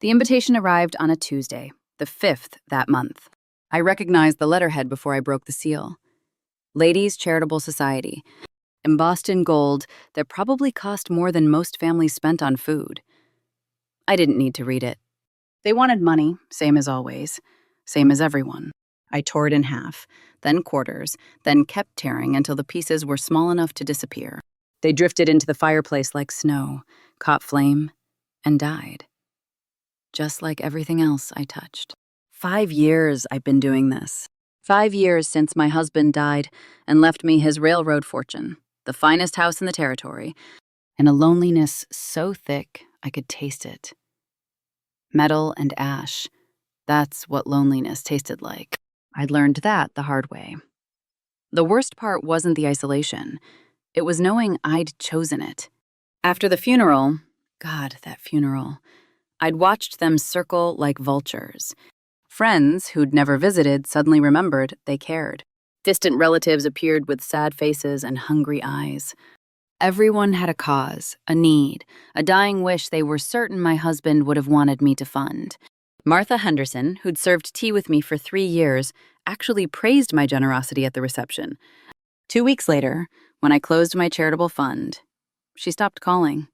The invitation arrived on a Tuesday, the 5th that month. I recognized the letterhead before I broke the seal. Ladies' Charitable Society, embossed in gold that probably cost more than most families spent on food. I didn't need to read it. They wanted money, same as always, same as everyone. I tore it in half, then quarters, then kept tearing until the pieces were small enough to disappear. They drifted into the fireplace like snow, caught flame, and died. Just like everything else I touched. 5 years I've been doing this. 5 years since my husband died and left me his railroad fortune, the finest house in the territory, and a loneliness so thick I could taste it. Metal and ash, that's what loneliness tasted like. I'd learned that the hard way. The worst part wasn't the isolation. It was knowing I'd chosen it. After the funeral, God, that funeral, I'd watched them circle like vultures. Friends who'd never visited suddenly remembered they cared. Distant relatives appeared with sad faces and hungry eyes. Everyone had a cause, a need, a dying wish they were certain my husband would have wanted me to fund. Martha Henderson, who'd served tea with me for 3 years, actually praised my generosity at the reception. 2 weeks later, when I closed my charitable fund, she stopped calling.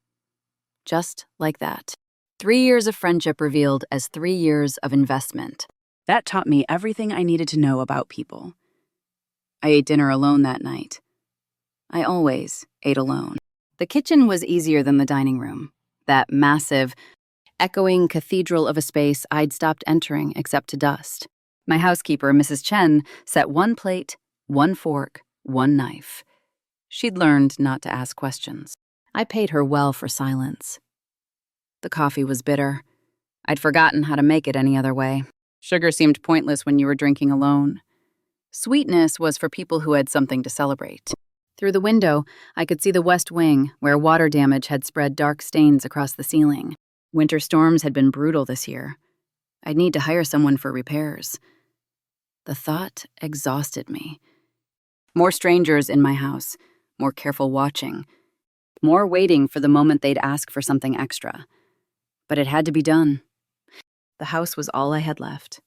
Just like that. 3 years of friendship revealed as 3 years of investment. That taught me everything I needed to know about people. I ate dinner alone that night. I always ate alone. The kitchen was easier than the dining room, that massive, echoing cathedral of a space I'd stopped entering except to dust. My housekeeper, Mrs. Chen, set 1 plate, 1 fork, 1 knife. She'd learned not to ask questions. I paid her well for silence. The coffee was bitter. I'd forgotten how to make it any other way. Sugar seemed pointless when you were drinking alone. Sweetness was for people who had something to celebrate. Through the window, I could see the west wing, where water damage had spread dark stains across the ceiling. Winter storms had been brutal this year. I'd need to hire someone for repairs. The thought exhausted me. More strangers in my house, more careful watching, more waiting for the moment they'd ask for something extra. But it had to be done. The house was all I had left.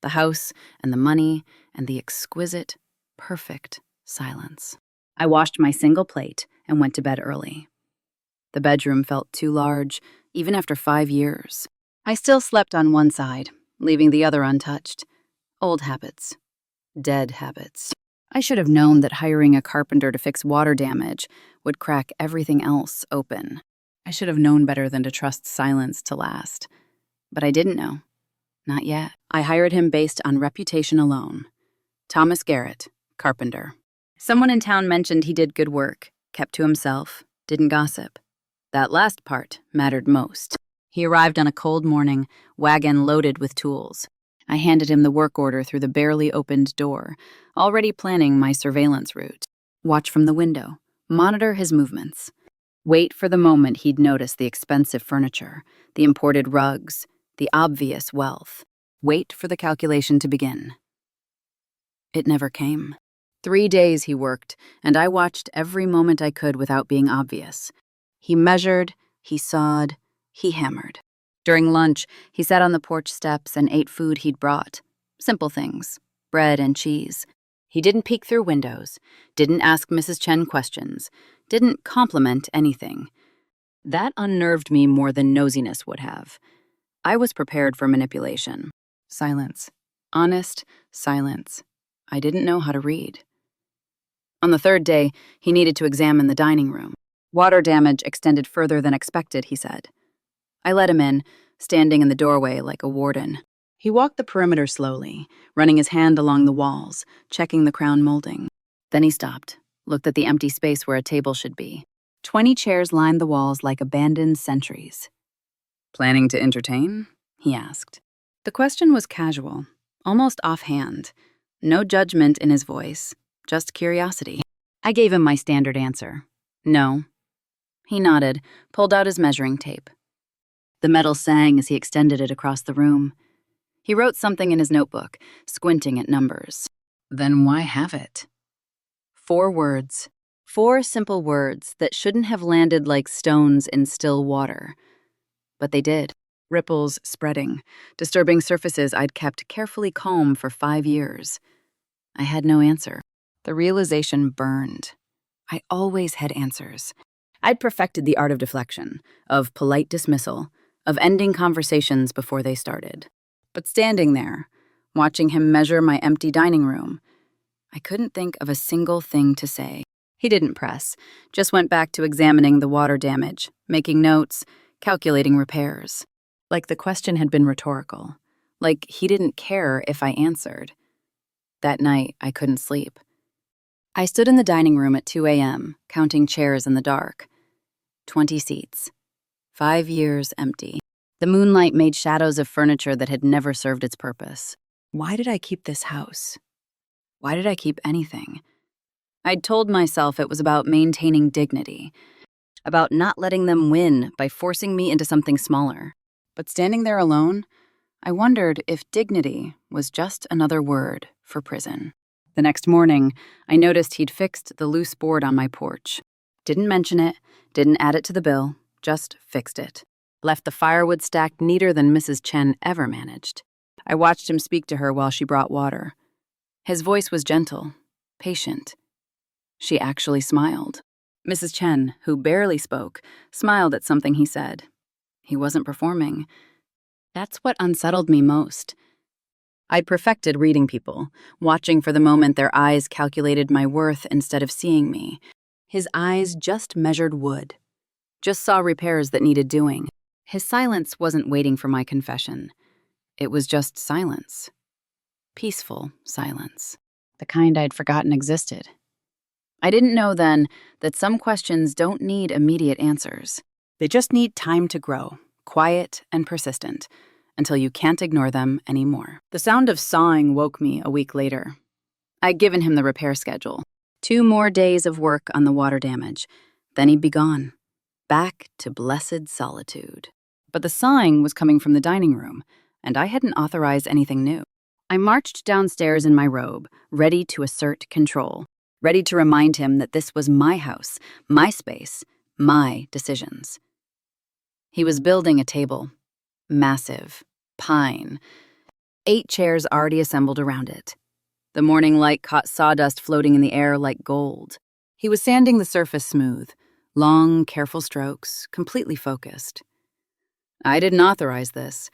The house and the money and the exquisite, perfect silence. I washed my single plate and went to bed early. The bedroom felt too large, even after 5 years. I still slept on one side, leaving the other untouched. Old habits. Dead habits. I should have known that hiring a carpenter to fix water damage would crack everything else open. I should have known better than to trust silence to last. But I didn't know. Not yet. I hired him based on reputation alone. Thomas Garrett, carpenter. Someone in town mentioned he did good work, kept to himself, didn't gossip. That last part mattered most. He arrived on a cold morning, wagon loaded with tools. I handed him the work order through the barely opened door, already planning my surveillance route. Watch from the window, monitor his movements. Wait for the moment he'd notice the expensive furniture, the imported rugs, the obvious wealth. Wait for the calculation to begin. It never came. 3 days he worked, and I watched every moment I could without being obvious. He measured, he sawed, he hammered. During lunch, he sat on the porch steps and ate food he'd brought. Simple things, bread and cheese. He didn't peek through windows, didn't ask Mrs. Chen questions, didn't compliment anything. That unnerved me more than nosiness would have. I was prepared for manipulation. Silence. Honest silence. I didn't know how to read. On the 3rd day, he needed to examine the dining room. Water damage extended further than expected, he said. I let him in, standing in the doorway like a warden. He walked the perimeter slowly, running his hand along the walls, checking the crown molding. Then he stopped, looked at the empty space where a table should be. 20 chairs lined the walls like abandoned sentries. Planning to entertain? He asked. The question was casual, almost offhand. No judgment in his voice, just curiosity. I gave him my standard answer. No. He nodded, pulled out his measuring tape. The metal sang as he extended it across the room. He wrote something in his notebook, squinting at numbers. Then why have it? 4 words. 4 simple words that shouldn't have landed like stones in still water. But they did. ripples spreading, disturbing surfaces I'd kept carefully calm for 5 years. I had no answer. The realization burned. I always had answers. I'd perfected the art of deflection, of polite dismissal, of ending conversations before they started. But standing there, watching him measure my empty dining room, I couldn't think of a single thing to say. He didn't press, just went back to examining the water damage, making notes, calculating repairs. Like the question had been rhetorical. Like he didn't care if I answered. That night, I couldn't sleep. I stood in the dining room at 2 a.m., counting chairs in the dark. 20 seats. 5 years empty. The moonlight made shadows of furniture that had never served its purpose. Why did I keep this house? Why did I keep anything? I'd told myself it was about maintaining dignity, about not letting them win by forcing me into something smaller. But standing there alone, I wondered if dignity was just another word for prison. The next morning, I noticed he'd fixed the loose board on my porch. Didn't mention it, didn't add it to the bill, just fixed it. Left the firewood stacked neater than Mrs. Chen ever managed. I watched him speak to her while she brought water. His voice was gentle, patient. She actually smiled. Mrs. Chen, who barely spoke, smiled at something he said. He wasn't performing. That's what unsettled me most. I'd perfected reading people, watching for the moment their eyes calculated my worth instead of seeing me. His eyes just measured wood, just saw repairs that needed doing. His silence wasn't waiting for my confession. It was just silence. Peaceful silence. The kind I'd forgotten existed. I didn't know then that some questions don't need immediate answers. They just need time to grow, quiet and persistent, until you can't ignore them anymore. The sound of sawing woke me a week later. I'd given him the repair schedule. 2 more days of work on the water damage. Then he'd be gone. Back to blessed solitude. But the sawing was coming from the dining room, and I hadn't authorized anything new. I marched downstairs in my robe, ready to assert control, ready to remind him that this was my house, my space, my decisions. He was building a table. Massive. Pine. 8 chairs already assembled around it. The morning light caught sawdust floating in the air like gold. He was sanding the surface smooth. Long, careful strokes, completely focused. I didn't authorize this.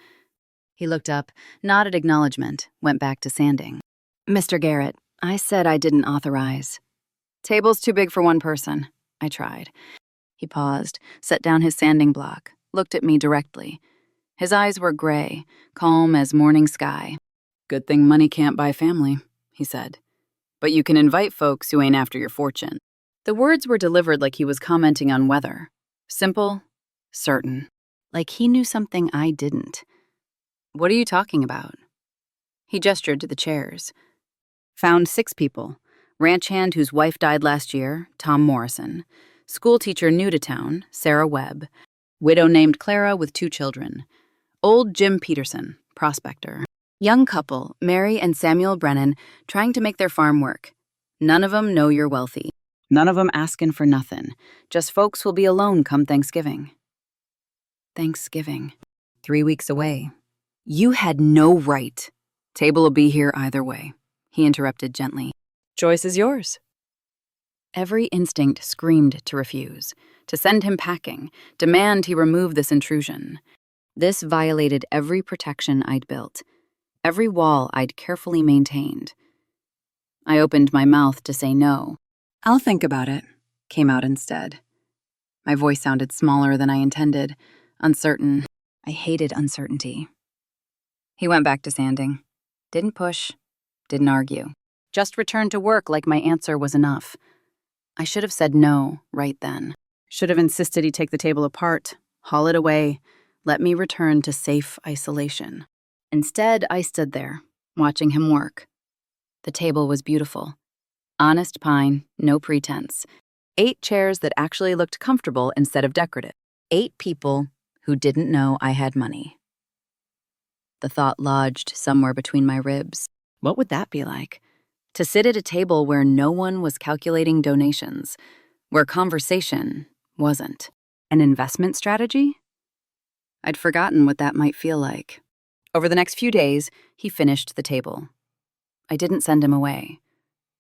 He looked up, nodded acknowledgement, went back to sanding. Mr. Garrett, I said I didn't authorize. Table's too big for one person. I tried. He paused, set down his sanding block, looked at me directly. His eyes were gray, calm as morning sky. Good thing money can't buy family, he said. But you can invite folks who ain't after your fortune. The words were delivered like he was commenting on weather. Simple, certain. Like he knew something I didn't. What are you talking about? He gestured to the chairs. Found 6 people. Ranch hand whose wife died last year, Tom Morrison. School teacher new to town, Sarah Webb. Widow named Clara with 2 children. Old Jim Peterson, prospector. Young couple, Mary and Samuel Brennan, trying to make their farm work. None of 'em know you're wealthy. None of 'em asking for nothing. Just folks will be alone come Thanksgiving. Thanksgiving. 3 weeks away. You had no right. Table'll be here either way, he interrupted gently. Choice is yours. Every instinct screamed to refuse, to send him packing, demand he remove this intrusion. This violated every protection I'd built, every wall I'd carefully maintained. I opened my mouth to say no. I'll think about it, came out instead. My voice sounded smaller than I intended, uncertain. I hated uncertainty. He went back to sanding. Didn't push, didn't argue. Just returned to work like my answer was enough. I should have said no right then. Should have insisted he take the table apart, haul it away, let me return to safe isolation. Instead, I stood there, watching him work. The table was beautiful. Honest pine, no pretense. 8 chairs that actually looked comfortable instead of decorative. 8 people who didn't know I had money. The thought lodged somewhere between my ribs. What would that be like? To sit at a table where no one was calculating donations, where conversation wasn't. An investment strategy? I'd forgotten what that might feel like. Over the next few days, he finished the table. I didn't send him away.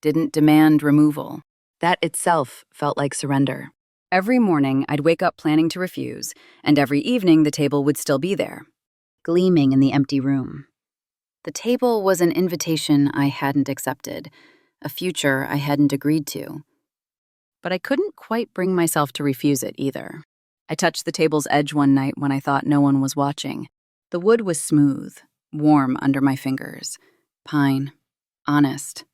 Didn't demand removal. That itself felt like surrender. Every morning, I'd wake up planning to refuse, and every evening the table would still be there, gleaming in the empty room. The table was an invitation I hadn't accepted, a future I hadn't agreed to. But I couldn't quite bring myself to refuse it either. I touched the table's edge one night when I thought no one was watching. The wood was smooth, warm under my fingers. Pine, honest,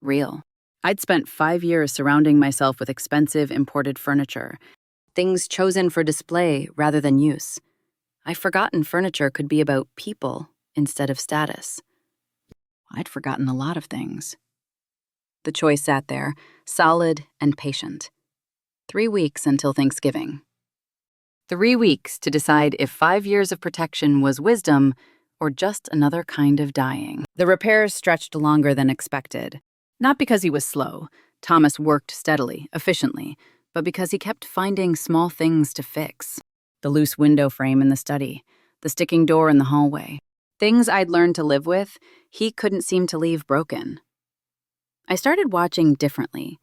real. I'd spent 5 years surrounding myself with expensive imported furniture, things chosen for display rather than use. I'd forgotten furniture could be about people instead of status. I'd forgotten a lot of things. The choice sat there, solid and patient. 3 weeks until Thanksgiving. 3 weeks to decide if 5 years of protection was wisdom or just another kind of dying. The repairs stretched longer than expected. Not because he was slow. Thomas worked steadily, efficiently, but because he kept finding small things to fix. The loose window frame in the study, the sticking door in the hallway. Things I'd learned to live with, he couldn't seem to leave broken. I started watching differently.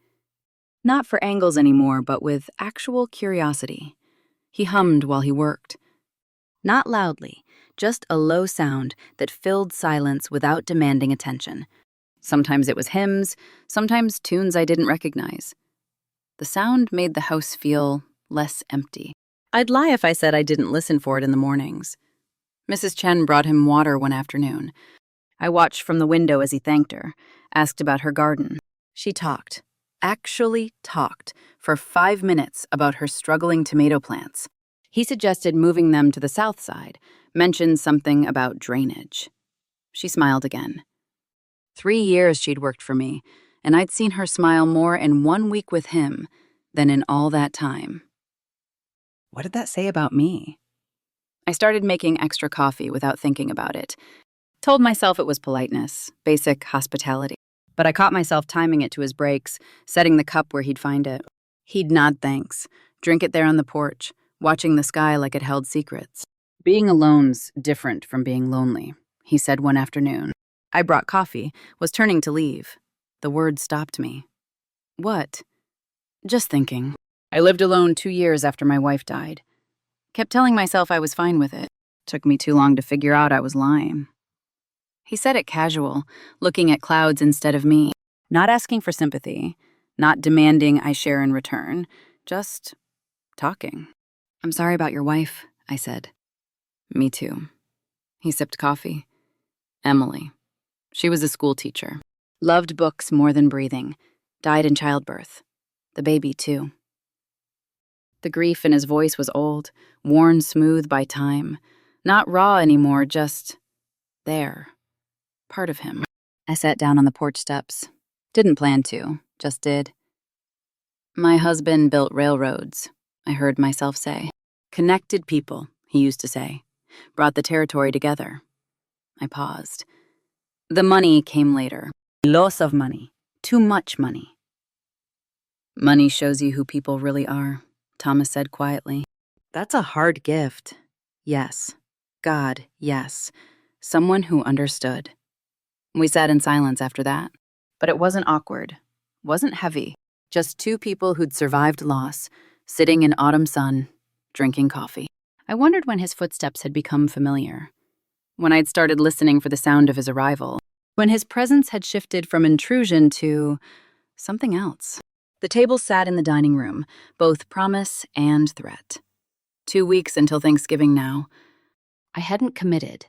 Not for angles anymore, but with actual curiosity. He hummed while he worked. Not loudly, just a low sound that filled silence without demanding attention. Sometimes it was hymns, sometimes tunes I didn't recognize. The sound made the house feel less empty. I'd lie if I said I didn't listen for it in the mornings. Mrs. Chen brought him water one afternoon. I watched from the window as he thanked her, asked about her garden. She talked, actually talked, for 5 minutes about her struggling tomato plants. He suggested moving them to the south side, mentioned something about drainage. She smiled again. 3 years she'd worked for me, and I'd seen her smile more in 1 week with him than in all that time. What did that say about me? I started making extra coffee without thinking about it. Told myself it was politeness, basic hospitality. But I caught myself timing it to his breaks, setting the cup where he'd find it. He'd nod thanks, drink it there on the porch, watching the sky like it held secrets. Being alone's different from being lonely, he said one afternoon. I brought coffee, was turning to leave. The word stopped me. What? Just thinking. I lived alone 2 years after my wife died. Kept telling myself I was fine with it. Took me too long to figure out I was lying. He said it casual, looking at clouds instead of me. Not asking for sympathy, not demanding I share in return, just talking. I'm sorry about your wife, I said. Me too. He sipped coffee. Emily. She was a school teacher. Loved books more than breathing. Died in childbirth. The baby, too. The grief in his voice was old, worn smooth by time. Not raw anymore, just there. Part of him. I sat down on the porch steps. Didn't plan to, just did. My husband built railroads, I heard myself say. Connected people, he used to say. Brought the territory together. I paused. The money came later. Lots of money. Too much money. Money shows you who people really are, Thomas said quietly. That's a hard gift. Yes. God, yes. Someone who understood. We sat in silence after that. But it wasn't awkward. Wasn't heavy. Just 2 people who'd survived loss, sitting in autumn sun, drinking coffee. I wondered when his footsteps had become familiar. When I'd started listening for the sound of his arrival. When his presence had shifted from intrusion to something else. The table sat in the dining room, both promise and threat. 2 weeks until Thanksgiving now. I hadn't committed.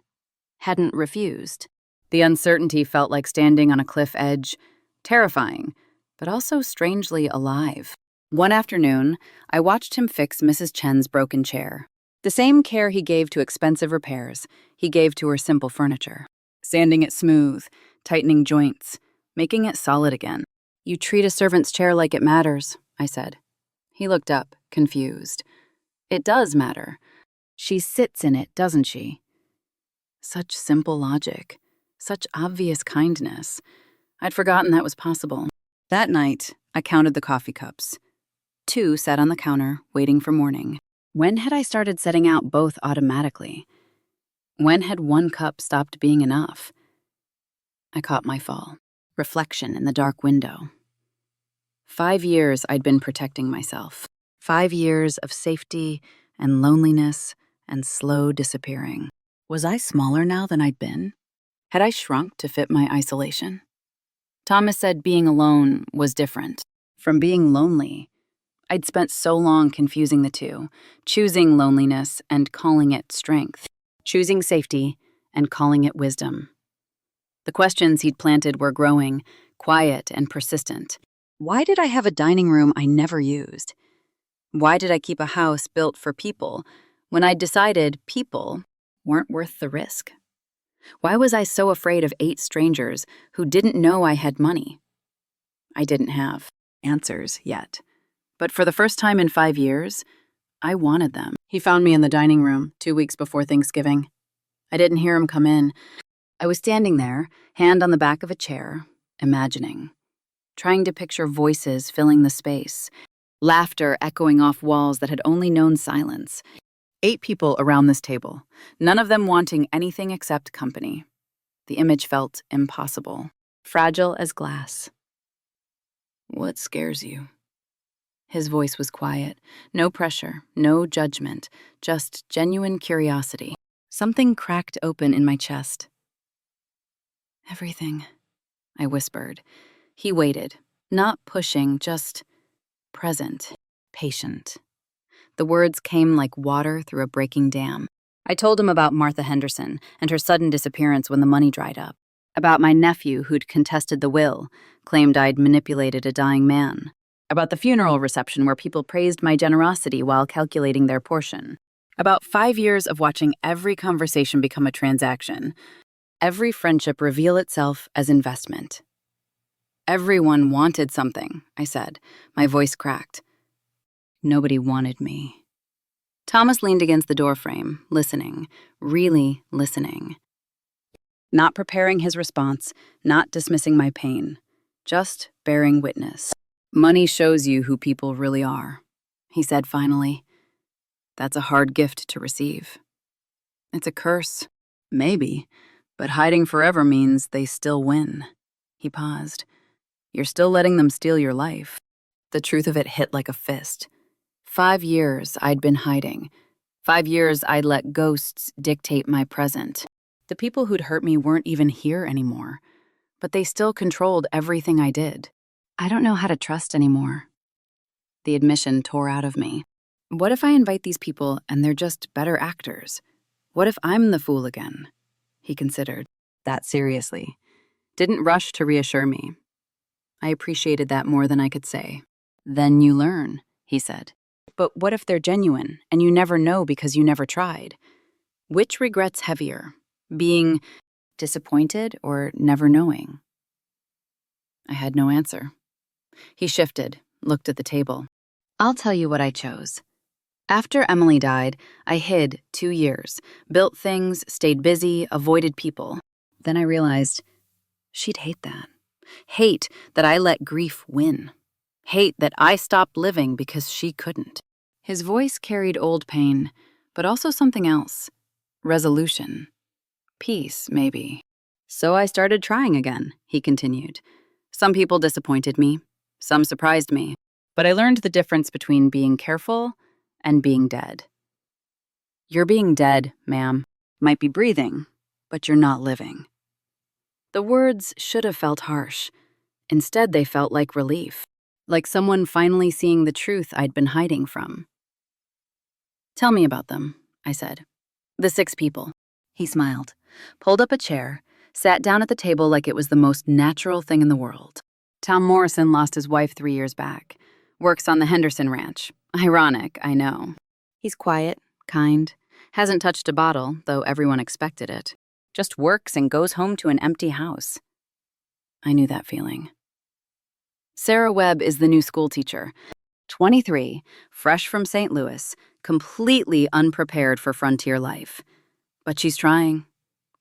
Hadn't refused. The uncertainty felt like standing on a cliff edge. Terrifying, but also strangely alive. One afternoon, I watched him fix Mrs. Chen's broken chair. The same care he gave to expensive repairs, he gave to her simple furniture. Sanding it smooth, tightening joints, making it solid again. You treat a servant's chair like it matters, I said. He looked up, confused. It does matter. She sits in it, doesn't she? Such simple logic. Such obvious kindness. I'd forgotten that was possible. That night, I counted the coffee cups. 2 sat on the counter, waiting for morning. When had I started setting out both automatically? When had one cup stopped being enough? I caught my fall. Reflection in the dark window. 5 years I'd been protecting myself. 5 years of safety and loneliness and slow disappearing. Was I smaller now than I'd been? Had I shrunk to fit my isolation? Thomas said being alone was different. From being lonely, I'd spent so long confusing the two, choosing loneliness and calling it strength, choosing safety and calling it wisdom. The questions he'd planted were growing, quiet and persistent. Why did I have a dining room I never used? Why did I keep a house built for people when I'd decided people weren't worth the risk? Why was I so afraid of 8 strangers who didn't know I had money? I didn't have answers yet. But for the first time in 5 years, I wanted them. He found me in the dining room 2 weeks before Thanksgiving. I didn't hear him come in. I was standing there, hand on the back of a chair, imagining, trying to picture voices filling the space, laughter echoing off walls that had only known silence. 8 people around this table, none of them wanting anything except company. The image felt impossible, fragile as glass. What scares you? His voice was quiet, no pressure, no judgment, just genuine curiosity. Something cracked open in my chest. Everything, I whispered. He waited, not pushing, just present, patient. The words came like water through a breaking dam. I told him about Martha Henderson and her sudden disappearance when the money dried up, about my nephew who'd contested the will, claimed I'd manipulated a dying man, about the funeral reception where people praised my generosity while calculating their portion, about 5 years of watching every conversation become a transaction, every friendship reveal itself as investment. Everyone wanted something, I said, my voice cracked. Nobody wanted me. Thomas leaned against the doorframe, listening, really listening. Not preparing his response, not dismissing my pain, just bearing witness. Money shows you who people really are, he said finally. That's a hard gift to receive. It's a curse, maybe, but hiding forever means they still win. He paused. You're still letting them steal your life. The truth of it hit like a fist. 5 years I'd been hiding. 5 years I'd let ghosts dictate my present. The people who'd hurt me weren't even here anymore, but they still controlled everything I did. I don't know how to trust anymore. The admission tore out of me. What if I invite these people and they're just better actors? What if I'm the fool again? He considered. That seriously. Didn't rush to reassure me. I appreciated that more than I could say. Then you learn, he said. But what if they're genuine and you never know because you never tried? Which regret's heavier, being disappointed or never knowing? I had no answer. He shifted, looked at the table. I'll tell you what I chose. After Emily died, I hid 2 years, built things, stayed busy, avoided people. Then I realized she'd hate that. Hate that I let grief win. Hate that I stopped living because she couldn't. His voice carried old pain, but also something else. Resolution. Peace, maybe. So I started trying again, he continued. Some people disappointed me. Some surprised me. But I learned the difference between being careful and being dead. You're being dead, ma'am. Might be breathing, but you're not living. The words should have felt harsh. Instead, they felt like relief. Like someone finally seeing the truth I'd been hiding from. Tell me about them, I said. The 6 people. He smiled, pulled up a chair, sat down at the table like it was the most natural thing in the world. Tom Morrison lost his wife 3 years back. Works on the Henderson Ranch. Ironic, I know. He's quiet, kind, hasn't touched a bottle, though everyone expected it. Just works and goes home to an empty house. I knew that feeling. Sarah Webb is the new school teacher. 23, fresh from St. Louis, completely unprepared for frontier life. But she's trying.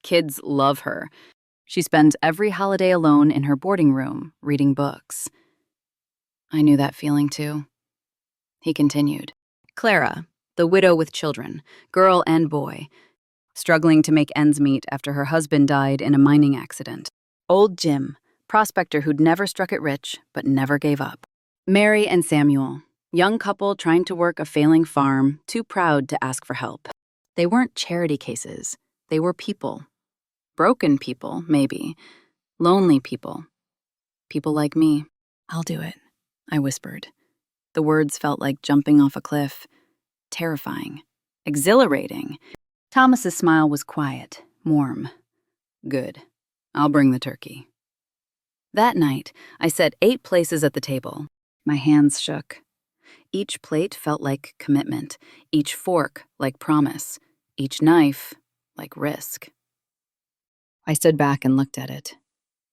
Kids love her. She spends every holiday alone in her boarding room, reading books. I knew that feeling too. He continued. Clara, The widow with children, girl and boy, struggling to make ends meet after her husband died in a mining accident. Old Jim, prospector who'd never struck it rich, but never gave up. Mary and Samuel, young couple trying to work a failing farm, too proud to ask for help. They weren't charity cases. They were people. Broken people, maybe. Lonely people. People like me. "I'll do it," I whispered. The words felt like jumping off a cliff. Terrifying. Exhilarating. Thomas's smile was quiet, warm. "Good. I'll bring the turkey." That night, I set 8 places at the table. My hands shook. Each plate felt like commitment, each fork like promise, each knife like risk. I stood back and looked at it.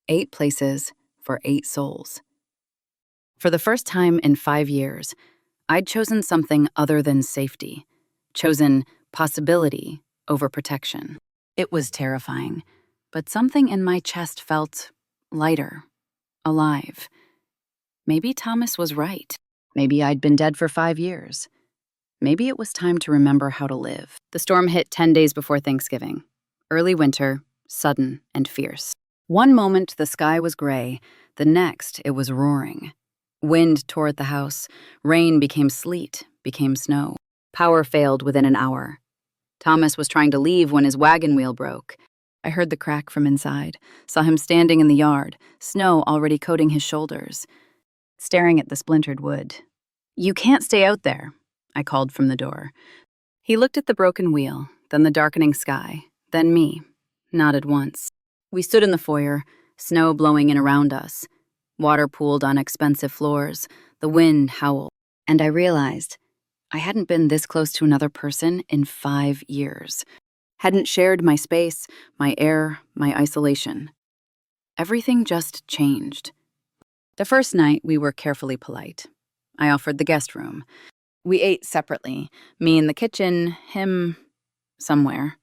8 places for 8 souls. For the first time in 5 years, I'd chosen something other than safety, chosen possibility over protection. It was terrifying, but something in my chest felt lighter, alive. Maybe Thomas was right. Maybe I'd been dead for 5 years. Maybe it was time to remember how to live. The storm hit 10 days before Thanksgiving. Early winter, sudden and fierce. One moment the sky was gray, the next it was roaring. Wind tore at the house. Rain became sleet, became snow. Power failed within an hour. Thomas was trying to leave when his wagon wheel broke. I heard the crack from inside, saw him standing in the yard, snow already coating his shoulders, staring at the splintered wood. "You can't stay out there," I called from the door. He looked at the broken wheel, then the darkening sky, then me, nodded once. We stood in the foyer, snow blowing in around us. Water pooled on expensive floors, the wind howled, and I realized I hadn't been this close to another person in 5 years. Hadn't shared my space, my air, my isolation. Everything just changed. The first night, we were carefully polite. I offered the guest room. We ate separately, me in the kitchen, him somewhere.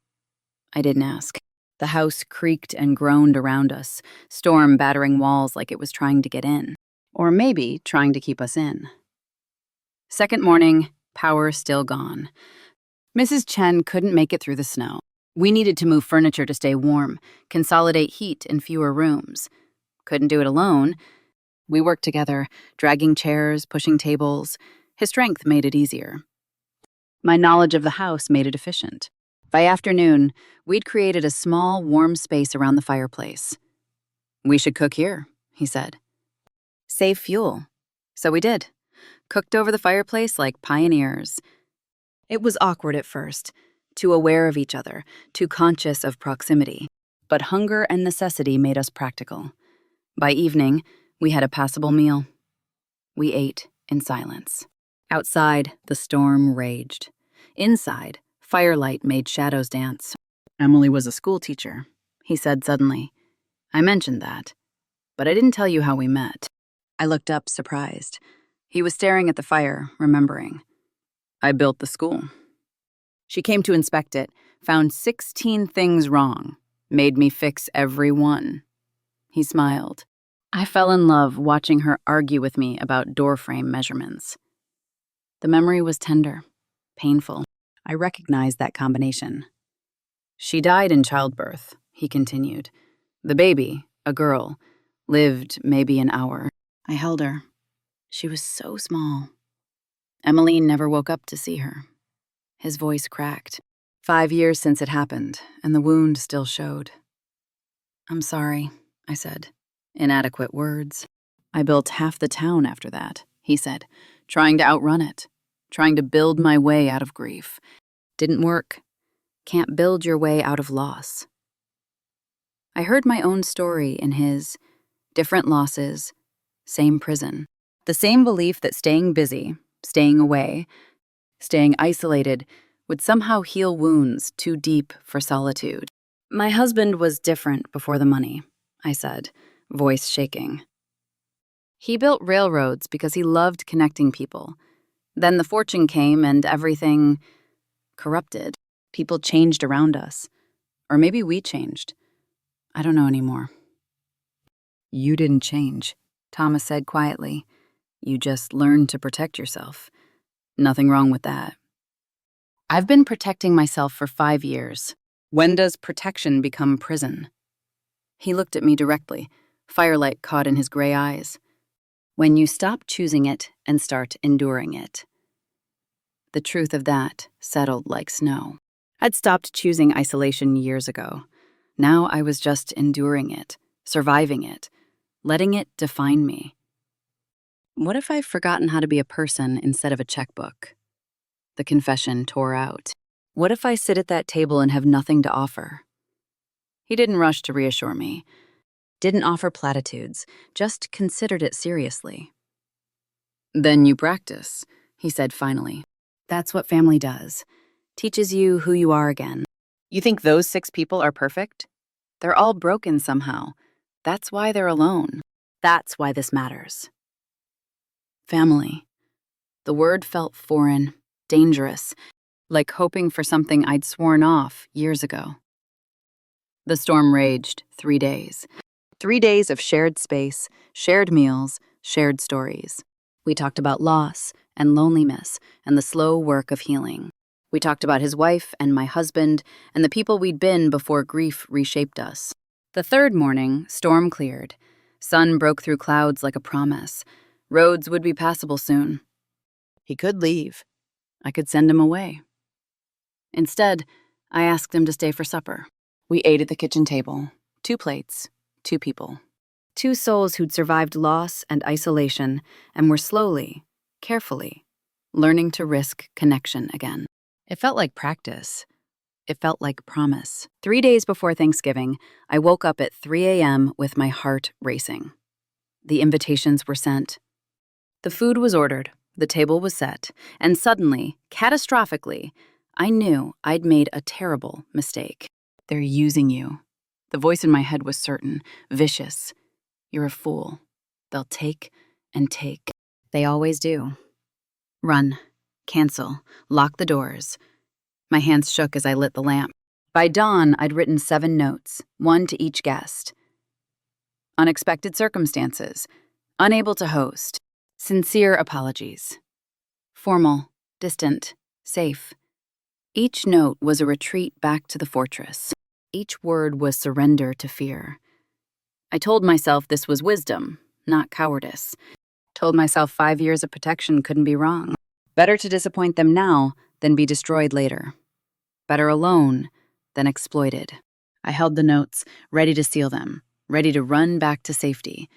I didn't ask. The house creaked and groaned around us, storm battering walls like it was trying to get in. Or maybe trying to keep us in. Second morning, power still gone. Mrs. Chen couldn't make it through the snow. We needed to move furniture to stay warm, consolidate heat in fewer rooms. Couldn't do it alone. We worked together, dragging chairs, pushing tables. His strength made it easier. My knowledge of the house made it efficient. By afternoon, we'd created a small, warm space around the fireplace. "We should cook here," he said. "Save fuel." So we did. Cooked over the fireplace like pioneers. It was awkward at first, too aware of each other, too conscious of proximity. But hunger and necessity made us practical. By evening, we had a passable meal. We ate in silence. Outside, the storm raged. Inside, firelight made shadows dance. "Emily was a school teacher," he said suddenly. "I mentioned that, but I didn't tell you how we met." I looked up, surprised. He was staring at the fire, remembering. "I built the school. She came to inspect it, found 16 things wrong, made me fix every one." He smiled. I fell in love watching her argue with me about doorframe measurements. The memory was tender, painful. I recognized that combination. "She died in childbirth," he continued. "The baby, a girl, lived maybe an hour. I held her. She was so small. Emmeline never woke up to see her." His voice cracked. 5 years since it happened, and the wound still showed. "I'm sorry," I said. Inadequate words. "I built half the town after that," he said, trying to outrun it, trying to build my way out of grief. Didn't work. Can't build your way out of loss. I heard my own story in his. Different losses, same prison. The same belief that staying busy, staying away, staying isolated would somehow heal wounds too deep for solitude. "My husband was different before the money," I said, voice shaking. "He built railroads because he loved connecting people. Then the fortune came and everything corrupted. People changed around us. Or maybe we changed. I don't know anymore." "You didn't change," Thomas said quietly. "You just learned to protect yourself. Nothing wrong with that." I've been protecting myself for 5 years. When does protection become prison? He looked at me directly, firelight caught in his gray eyes. When you stop choosing it and start enduring it. The truth of that settled like snow. I'd stopped choosing isolation years ago. Now I was just enduring it, surviving it, letting it define me. What if I've forgotten how to be a person instead of a checkbook? The confession tore out. What if I sit at that table and have nothing to offer? He didn't rush to reassure me. Didn't offer platitudes, just considered it seriously. Then you practice, he said finally. That's what family does. Teaches you who you are again. You think those 6 people are perfect? They're all broken somehow. That's why they're alone. That's why this matters. Family. The word felt foreign, dangerous, like hoping for something I'd sworn off years ago. The storm raged 3 days. 3 days of shared space, shared meals, shared stories. We talked about loss and loneliness and the slow work of healing. We talked about his wife and my husband and the people we'd been before grief reshaped us. The 3rd morning, storm cleared. Sun broke through clouds like a promise. Roads would be passable soon. He could leave. I could send him away. Instead, I asked him to stay for supper. We ate at the kitchen table. 2 plates, 2 people. 2 souls who'd survived loss and isolation and were slowly, carefully, learning to risk connection again. It felt like practice. It felt like promise. 3 days before Thanksgiving, I woke up at 3 a.m. with my heart racing. The invitations were sent. The food was ordered, the table was set, and suddenly, catastrophically, I knew I'd made a terrible mistake. They're using you. The voice in my head was certain, vicious. You're a fool. They'll take and take. They always do. Run, cancel, lock the doors. My hands shook as I lit the lamp. By dawn, I'd written 7 notes, 1 to each guest. Unexpected circumstances. Unable to host. Sincere apologies. Formal, distant, safe. Each note was a retreat back to the fortress. Each word was surrender to fear. I told myself this was wisdom, not cowardice. Told myself 5 years of protection couldn't be wrong. Better to disappoint them now than be destroyed later. Better alone than exploited. I held the notes, ready to seal them, ready to run back to safety.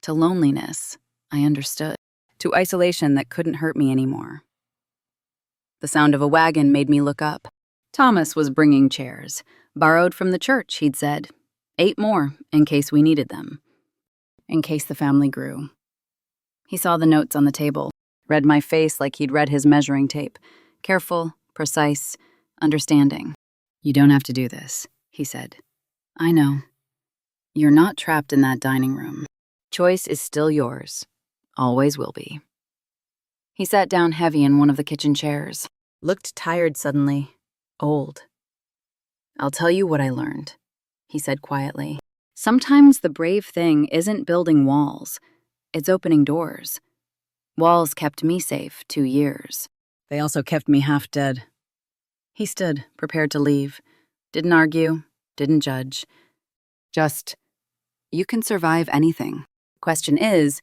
To loneliness, I understood. To isolation that couldn't hurt me anymore. The sound of a wagon made me look up. Thomas was bringing chairs, borrowed from the church, he'd said. 8 more, in case we needed them. In case the family grew. He saw the notes on the table, read my face like he'd read his measuring tape. Careful, precise, understanding. You don't have to do this, he said. I know. You're not trapped in that dining room. Choice is still yours. Always will be. He sat down heavy in one of the kitchen chairs. Looked tired suddenly. Old. I'll tell you what I learned, he said quietly. Sometimes the brave thing isn't building walls. It's opening doors. Walls kept me safe 2 years. They also kept me half dead. He stood, prepared to leave. Didn't argue, didn't judge. Just, you can survive anything. Question is,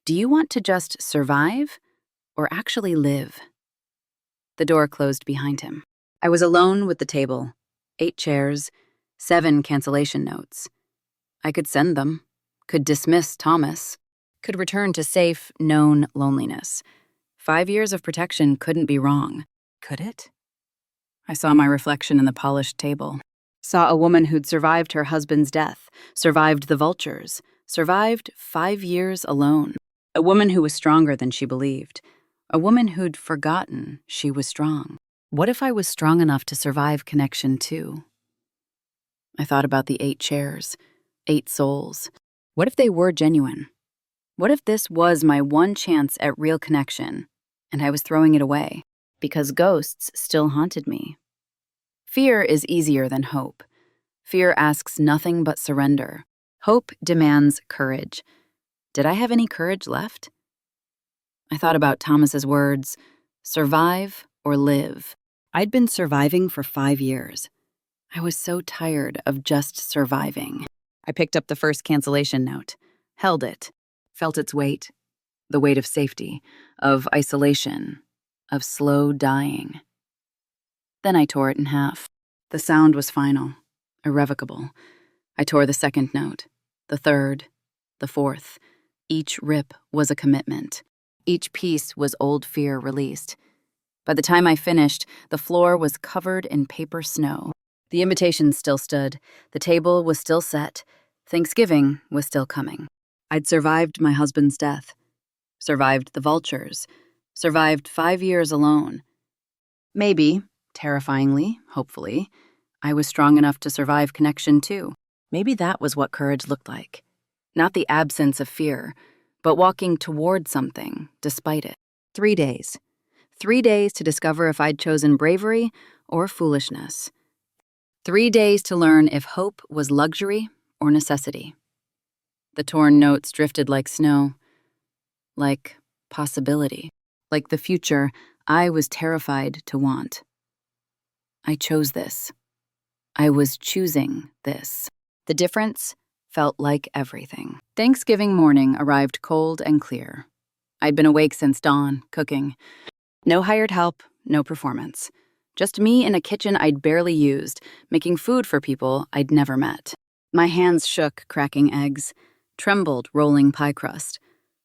do you want to just survive or actually live? The door closed behind him. I was alone with the table. 8 chairs, 7 cancellation notes. I could send them, could dismiss Thomas, could return to safe, known loneliness. 5 years of protection couldn't be wrong. Could it? I saw my reflection in the polished table. Saw a woman who'd survived her husband's death, survived the vultures, survived 5 years alone. A woman who was stronger than she believed. A woman who'd forgotten she was strong. What if I was strong enough to survive connection too? I thought about the 8 chairs, 8 souls. What if they were genuine? What if this was my one chance at real connection, and I was throwing it away because ghosts still haunted me? Fear is easier than hope. Fear asks nothing but surrender. Hope demands courage. Did I have any courage left? I thought about Thomas's words, survive or live. I'd been surviving for 5 years. I was so tired of just surviving. I picked up the first cancellation note, held it, felt its weight, the weight of safety, of isolation, of slow dying. Then I tore it in half. The sound was final, irrevocable. I tore the second note, the third, the fourth. Each rip was a commitment. Each piece was old fear released. By the time I finished, the floor was covered in paper snow. The invitations still stood. The table was still set. Thanksgiving was still coming. I'd survived my husband's death, survived the vultures, survived 5 years alone. Maybe, terrifyingly, hopefully, I was strong enough to survive connection too. Maybe that was what courage looked like. Not the absence of fear, but walking toward something despite it. 3 days. 3 days to discover if I'd chosen bravery or foolishness. 3 days to learn if hope was luxury or necessity. The torn notes drifted like snow, like possibility, like the future I was terrified to want. I chose this. I was choosing this. The difference felt like everything. Thanksgiving morning arrived cold and clear. I'd been awake since dawn, cooking. No hired help, no performance. Just me in a kitchen I'd barely used, making food for people I'd never met. My hands shook cracking eggs, trembled rolling pie crust.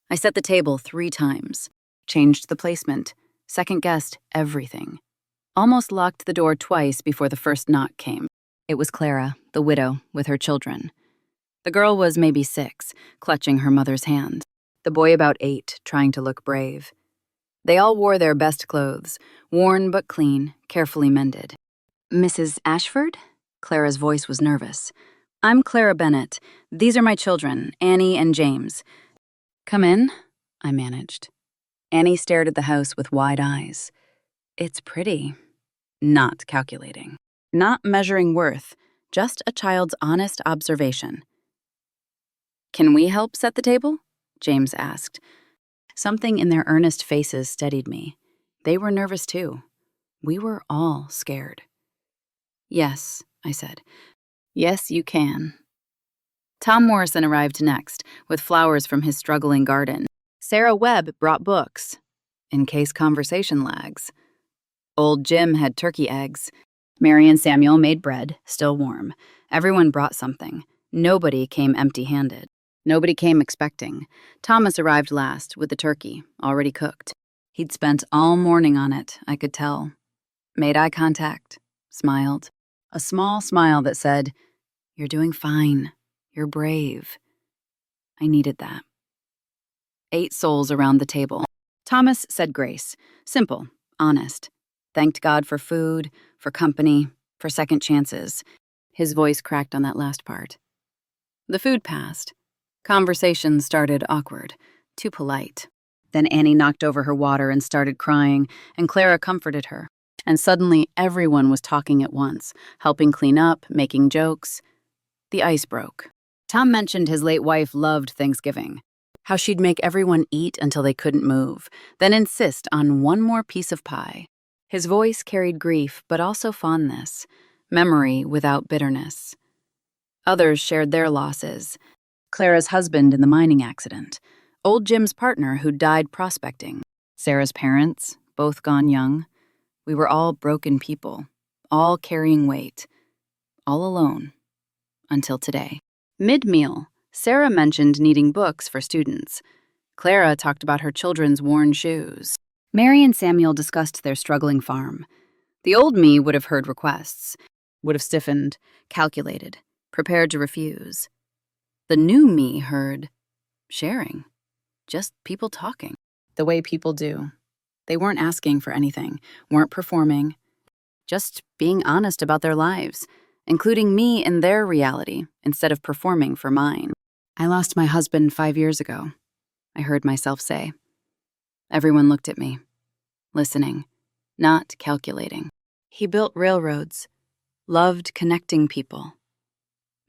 I set the table 3 times, changed the placement, second-guessed everything. Almost locked the door twice before the first knock came. It was Clara, the widow, with her children. The girl was maybe 6, clutching her mother's hand. The boy about 8, trying to look brave. They all wore their best clothes, worn but clean, carefully mended. "Mrs. Ashford?" Clara's voice was nervous. "I'm Clara Bennett. These are my children, Annie and James." "Come in," I managed. Annie stared at the house with wide eyes. "It's pretty." Not calculating. Not measuring worth, just a child's honest observation. "Can we help set the table?" James asked. Something in their earnest faces steadied me. They were nervous too. We were all scared. "Yes," I said. "Yes, you can." Tom Morrison arrived next, with flowers from his struggling garden. Sarah Webb brought books, in case conversation lags. Old Jim had turkey eggs. Mary and Samuel made bread, still warm. Everyone brought something. Nobody came empty-handed. Nobody came expecting. Thomas arrived last, with the turkey, already cooked. He'd spent all morning on it, I could tell. Made eye contact, smiled. A small smile that said, "You're doing fine. You're brave." I needed that. 8 souls around the table. Thomas said grace. Simple, honest. Thanked God for food, for company, for second chances. His voice cracked on that last part. The food passed. Conversation started awkward, too polite. Then Annie knocked over her water and started crying, and Clara comforted her. And suddenly everyone was talking at once, helping clean up, making jokes. The ice broke. Tom mentioned his late wife loved Thanksgiving, how she'd make everyone eat until they couldn't move, then insist on one more piece of pie. His voice carried grief, but also fondness, memory without bitterness. Others shared their losses. Clara's husband in the mining accident, old Jim's partner who died prospecting, Sarah's parents, both gone young. We were all broken people, all carrying weight, all alone, until today. Mid-meal, Sarah mentioned needing books for students. Clara talked about her children's worn shoes. Mary and Samuel discussed their struggling farm. The old me would have heard requests, would have stiffened, calculated, prepared to refuse. The new me heard sharing, just people talking, the way people do. They weren't asking for anything, weren't performing, just being honest about their lives, including me in their reality instead of performing for mine. "I lost my husband 5 years ago," I heard myself say. Everyone looked at me, listening, not calculating. "He built railroads, loved connecting people."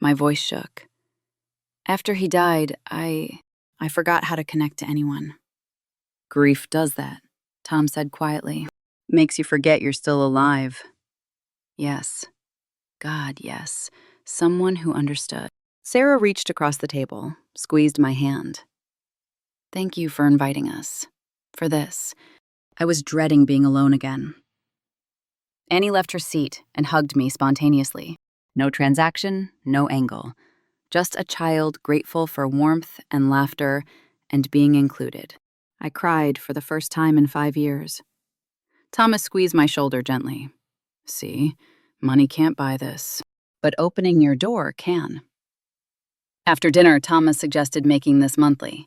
My voice shook. "After he died, I forgot how to connect to anyone." "Grief does that," Tom said quietly. Makes you forget you're still alive. Yes. God, yes. Someone who understood. Sarah reached across the table, squeezed my hand. Thank you for inviting us. For this. I was dreading being alone again. Annie left her seat and hugged me spontaneously. No transaction, no angle. Just a child grateful for warmth and laughter and being included. I cried for the first time in 5 years. Thomas squeezed my shoulder gently. See, money can't buy this. But opening your door can. After dinner, Thomas suggested making this monthly.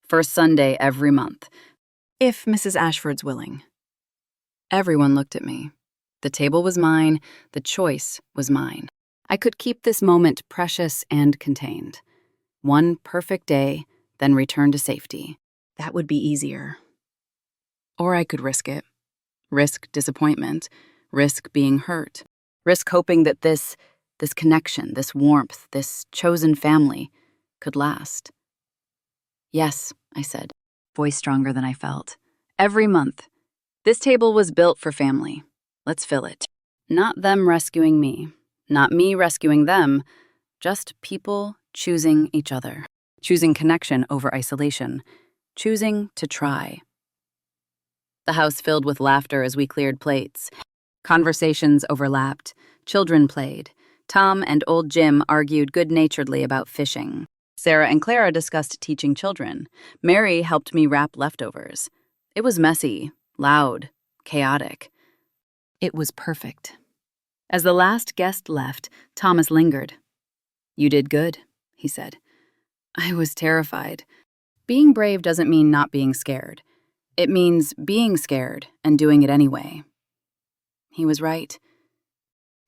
First Sunday every month. If Mrs. Ashford's willing. Everyone looked at me. The table was mine, the choice was mine. I could keep this moment precious and contained. One perfect day, then return to safety. That would be easier. Or I could risk it. Risk disappointment. Risk being hurt. Risk hoping that this connection, this warmth, this chosen family could last. Yes, I said, voice stronger than I felt. Every month. This table was built for family. Let's fill it. Not them rescuing me. Not me rescuing them. Just people choosing each other. Choosing connection over isolation. Choosing to try. The house filled with laughter as we cleared plates. Conversations overlapped. Children played. Tom and old Jim argued good-naturedly about fishing. Sarah and Clara discussed teaching children. Mary helped me wrap leftovers. It was messy, loud, chaotic. It was perfect. As the last guest left, Thomas lingered. You did good, he said. I was terrified. Being brave doesn't mean not being scared. It means being scared and doing it anyway. He was right.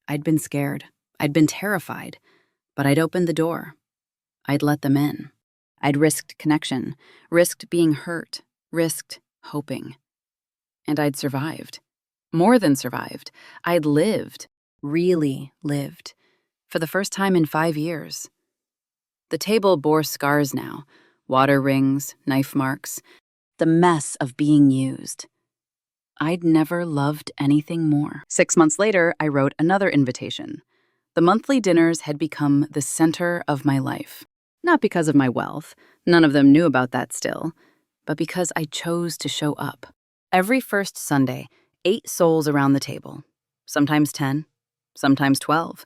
I'd been scared. I'd been terrified. But I'd opened the door. I'd let them in. I'd risked connection, risked being hurt, risked hoping. And I'd survived. More than survived. I'd lived. Really lived. For the first time in 5 years. The table bore scars now. Water rings, knife marks. The mess of being used. I'd never loved anything more. 6 months later, I wrote another invitation. The monthly dinners had become the center of my life. Not because of my wealth. None of them knew about that still. But because I chose to show up. Every first Sunday, 8 souls around the table. Sometimes 10, sometimes 12.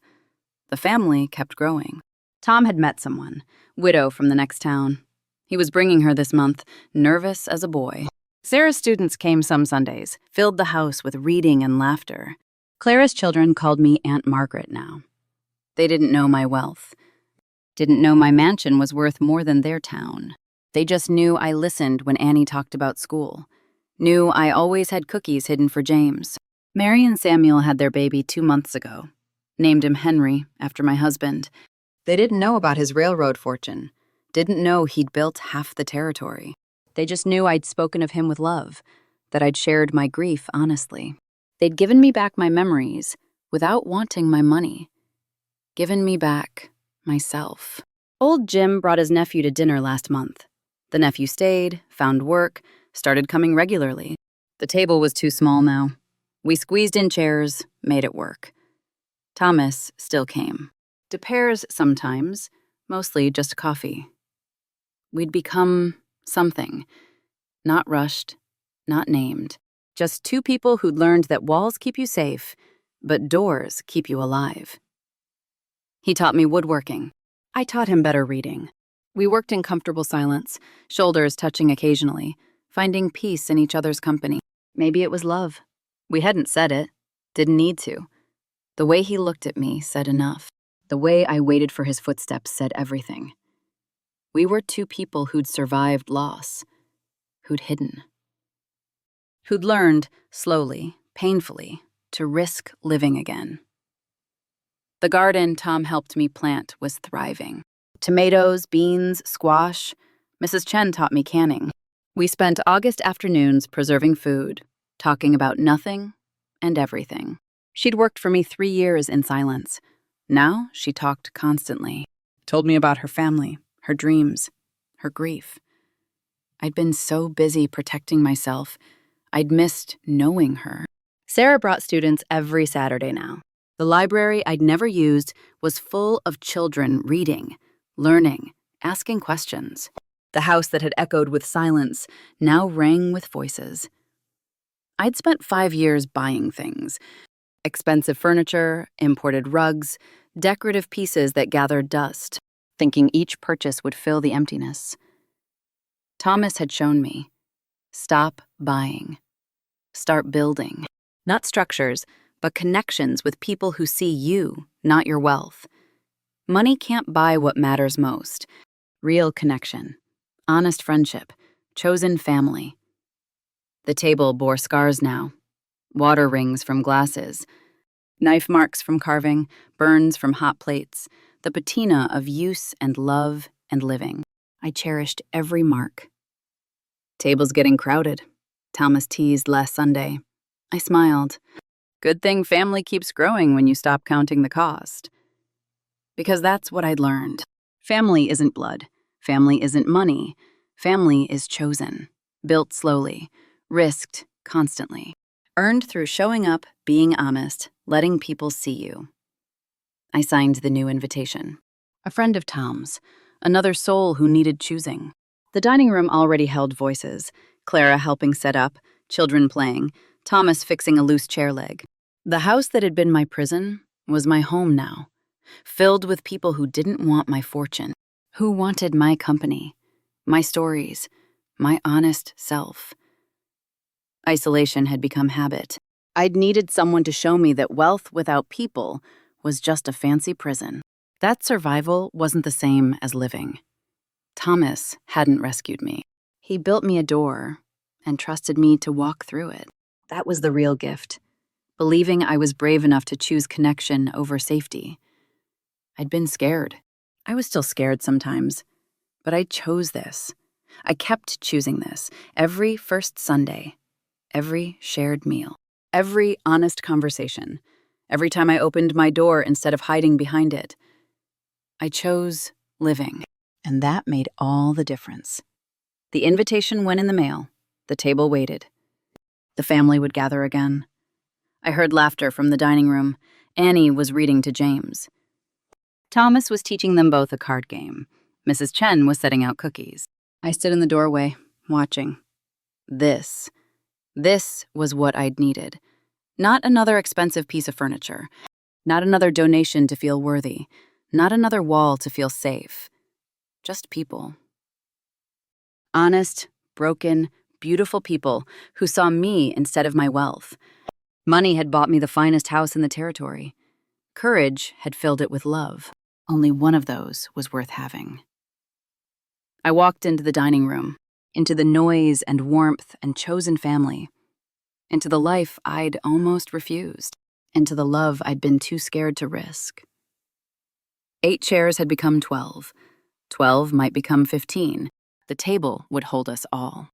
The family kept growing. Tom had met someone, widow from the next town. He was bringing her this month, nervous as a boy. Sarah's students came some Sundays, filled the house with reading and laughter. Clara's children called me Aunt Margaret now. They didn't know my wealth. Didn't know my mansion was worth more than their town. They just knew I listened when Annie talked about school. Knew I always had cookies hidden for James. Mary and Samuel had their baby 2 months ago. Named him Henry, after my husband. They didn't know about his railroad fortune. Didn't know he'd built half the territory. They just knew I'd spoken of him with love, that I'd shared my grief honestly. They'd given me back my memories without wanting my money. Given me back myself. Old Jim brought his nephew to dinner last month. The nephew stayed, found work, started coming regularly. The table was too small now. We squeezed in chairs, made it work. Thomas still came. To pairs sometimes, mostly just coffee. We'd become something. Not rushed, not named. Just 2 people who'd learned that walls keep you safe, but doors keep you alive. He taught me woodworking. I taught him better reading. We worked in comfortable silence, shoulders touching occasionally, finding peace in each other's company. Maybe it was love. We hadn't said it, didn't need to. The way he looked at me said enough. The way I waited for his footsteps said everything. We were 2 people who'd survived loss, who'd hidden. Who'd learned, slowly, painfully, to risk living again. The garden Tom helped me plant was thriving. Tomatoes, beans, squash. Mrs. Chen taught me canning. We spent August afternoons preserving food, talking about nothing and everything. She'd worked for me 3 years in silence. Now she talked constantly. Told me about her family, her dreams, her grief. I'd been so busy protecting myself, I'd missed knowing her. Sarah brought students every Saturday now. The library I'd never used was full of children reading, learning, asking questions. The house that had echoed with silence now rang with voices. I'd spent 5 years buying things. Expensive furniture, imported rugs, decorative pieces that gathered dust, thinking each purchase would fill the emptiness. Thomas had shown me, stop buying. Start building. Not structures, but connections with people who see you, not your wealth. Money can't buy what matters most. Real connection, honest friendship, chosen family. The table bore scars now. Water rings from glasses, knife marks from carving, burns from hot plates, the patina of use and love and living. I cherished every mark. Table's getting crowded, Thomas teased last Sunday. I smiled. Good thing family keeps growing when you stop counting the cost. Because that's what I'd learned. Family isn't blood. Family isn't money. Family is chosen, built slowly, risked constantly, earned through showing up, being honest, letting people see you. I signed the new invitation. A friend of Tom's, another soul who needed choosing. The dining room already held voices, Clara helping set up, children playing, Thomas fixing a loose chair leg. The house that had been my prison was my home now, filled with people who didn't want my fortune, who wanted my company, my stories, my honest self. Isolation had become habit. I'd needed someone to show me that wealth without people was just a fancy prison. That survival wasn't the same as living. Thomas hadn't rescued me. He built me a door and trusted me to walk through it. That was the real gift, believing I was brave enough to choose connection over safety. I'd been scared. I was still scared sometimes, but I chose this. I kept choosing this every first Sunday, every shared meal, every honest conversation, every time I opened my door instead of hiding behind it. I chose living, and that made all the difference. The invitation went in the mail. The table waited. The family would gather again. I heard laughter from the dining room. Annie was reading to James. Thomas was teaching them both a card game. Mrs. Chen was setting out cookies. I stood in the doorway, watching. This was what I'd needed. Not another expensive piece of furniture. Not another donation to feel worthy. Not another wall to feel safe. Just people. Honest, broken, beautiful people who saw me instead of my wealth. Money had bought me the finest house in the territory. Courage had filled it with love. Only one of those was worth having. I walked into the dining room, into the noise and warmth and chosen family, into the life I'd almost refused, into the love I'd been too scared to risk. 8 chairs had become 12. 12 might become 15. The table would hold us all.